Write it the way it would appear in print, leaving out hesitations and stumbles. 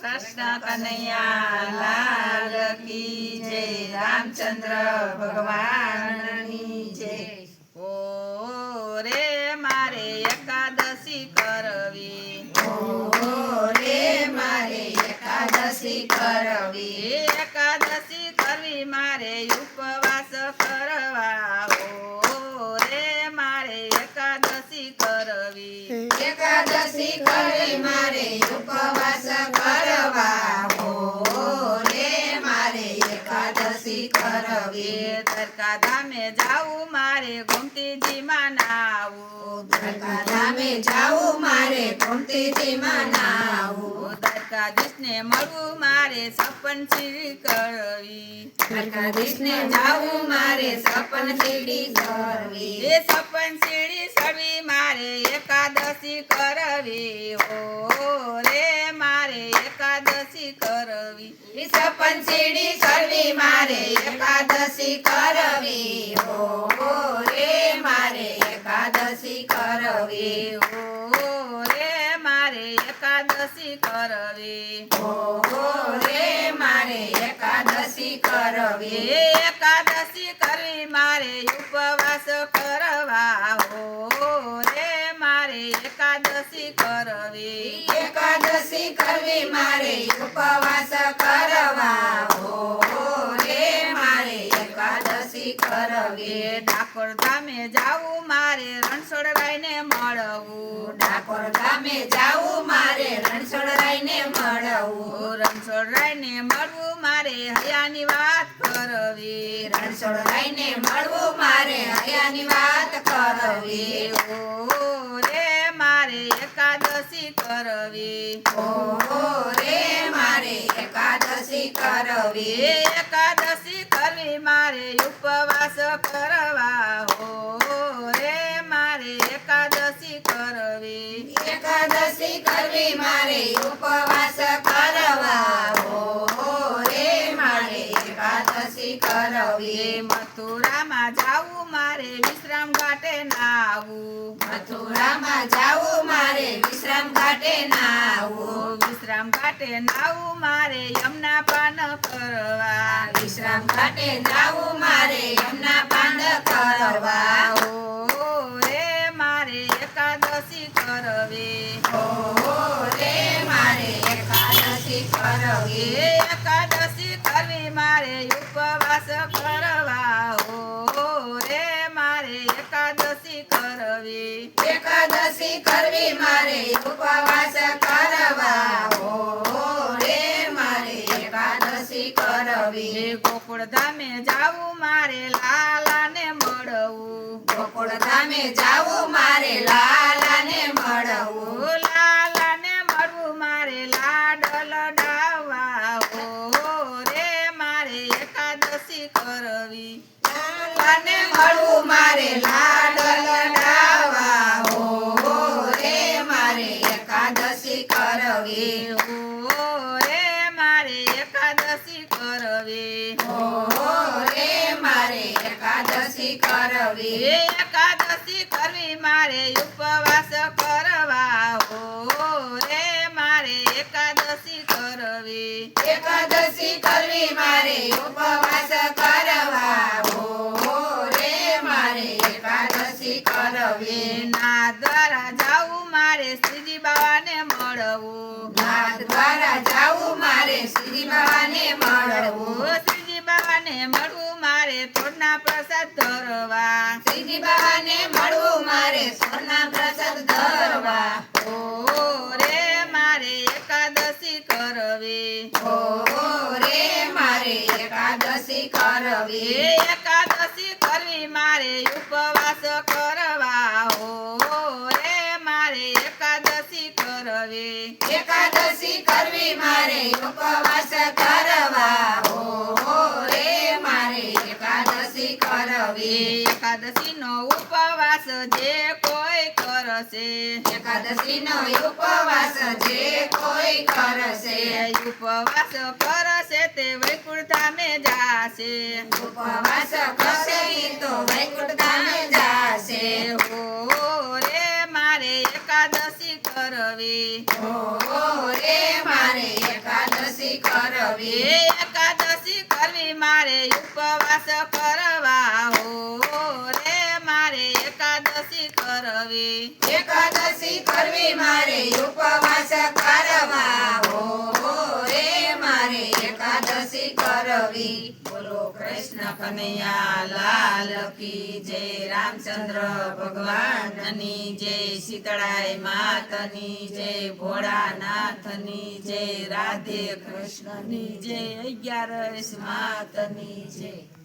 કૃષ્ણ કનૈયા લાલ કી જય, રામચંદ્ર ભગવાનની જય. ઓ રે મારે એકાદશી કરવી, ઓ રે મારે એકાદશી કરવી, એકાદશી કરવી મારે ઉપવાસ કરવા. ઓ રે મારે એકાદશી કરવી, એકાદશી કરવી મારે ઉપવાસ કરવા. ઓ રે મારે એકાદશી કરવી, દ્વારકા ધામે જાવું મારે ગોમતીજીમાં નાવું, દ્વારકા ધામે જાવું મારે ગોમતીજીમાં નાવું, દ્વારકાધીશને મળવું મારે સપન સીડી કરવી, દ્વારકાધીશને જાવું મારે સપન સીડી કરવી, એ સપન સીડી ચડવી મારે એકાદશી કરવી. ઓ રે મારે એકાદશી કરવી, સપન સીડી કરવી મારે એકાદશી કરવી. ઓ રે મારે એકાદશી કરવી, ઓ રે મારે એકાદશી કરવી, ઓ રે મારે એકાદશી કરવી, એકાદશી કરવી મારે ઉપવાસ કરવા. હો રે મારે એકાદશી કરવી, એકાદશી કરવી મારે ઉપવાસ કરવા. ઓ રે મારે એકાદશી કરવી, ડાકોર ધામે જાવું મારે રણછોડરાયને મળવું, ડાકોર ગામે જાવું મારે રણછોડરાયને મળવું, રણછોડરાયને મળવું મારે હયાની વાત કરવી, રણછોડરાયને મળવું મારે હયાની વાત કરવી. ઓ રે મારે એકાદશી કરવી, ઓ રે મારે એકાદશી કરવી, એકાદશી કરવી મારે ઉપવાસ કરવા. હો રે મારે એકાદશી કરવી, એકાદશી કરવી મારે ઉપવાસ કરવા. ઓ રે મારે એકાદશી કરવી, મથુરામાં જાવું મારે વિશ્રામ ઘાટે નાવું, મથુરામાં જાવું મારે વિશ્રામ ઘાટે નાવું, વિશ્રામ ઘાટે નાવું મારે યમુના પાન કરવા, વિશ્રામ ઘાટે જાવું મારે યમુના પાન કરવા. ઓ રે મારે એકાદશી કરવી, ઓ રે મારે એકાદશી કરવી, એકાદશી કરવી મારે ઉપવાસ કરવા. ઓ રે મારે એકાદશી કરવી, એકાદશી કરવી મારે ઉપવાસ કરવા. ઓ રે મારે એકાદશી કરવી, ગોકુળ ધામે જાવું મારે લાલાને મળવું, ગોકુળ ધામે જાવું મારે લાલાને મળવું, લાલાને મળવું મારે લાડ લડાવવા. ઓ રે મારે એકાદશી કરવી, લાલાને મળવું મારે લાડ લડાવવા. ઓ રે મારે એકાદશી કરવી, ઓ રે મારે એકાદશી કરવી, ઓ રે મારે એકાદશી કરવી, એકાદશી કરવી મારે ઉપવાસ કરવા. ઓ રે મારે એકાદશી કરવી, એકાદશી કરવી મારે ઉપવાસ કરવા. ઓ રે મારે એકાદશી કરવી, ના દ્વારા જાવું મારે શ્રીજી બાવાને મળવું, નાથ દ્વારા જાવું મારે શ્રી બાવાને મળવું, શ્રીજી બાવાને મળવું મારે થોડના પ્રસાદ ધરવા. શ્રીજી બાવાને મળવું મારે સોના પ્રસાદ ધરવા. ઓ રે મારે એકાદશી કરવી, ઓ રે મારે એકાદશી કરવી, એકાદશી કરવી મારે ઉપવાસ કરવા. ઓ રે મારે એકાદશી કરવી, એકાદશી કરવી મારે ઉપવાસ કરવા. ઓ રે મારે એકાદશી કરવી, એકાદશી નો ઉપવાસ જે કોઈ કરશે, એકાદશી નો ઉપવાસ જે કોઈ કરશે, ઉપવાસ કરશે તે વૈકુંઠ ધામે જાશે. ઉપવાસ કરશે ઈ તો વૈકુંઠ ધામે જાશે. હો રે મારે એકાદશી કરવી, ઓ રે મારે એકાદશી કરવી. એકાદશી કરવી મારે ઉપવાસ કરવા હો રે મારે એકાદશી કરવી. એકાદશી કરવી મારે ઉપવાસ કરવા હો રે મારે એકાદશી કરવી. બોલો કૃષ્ણ કનૈયા લાલ કી જય. રામચંદ્ર ભગવાનની જય. શીતળાઈ માતની જય. ભોળાનાથની જય. રાધે કૃષ્ણની જય. 11 માતની જય.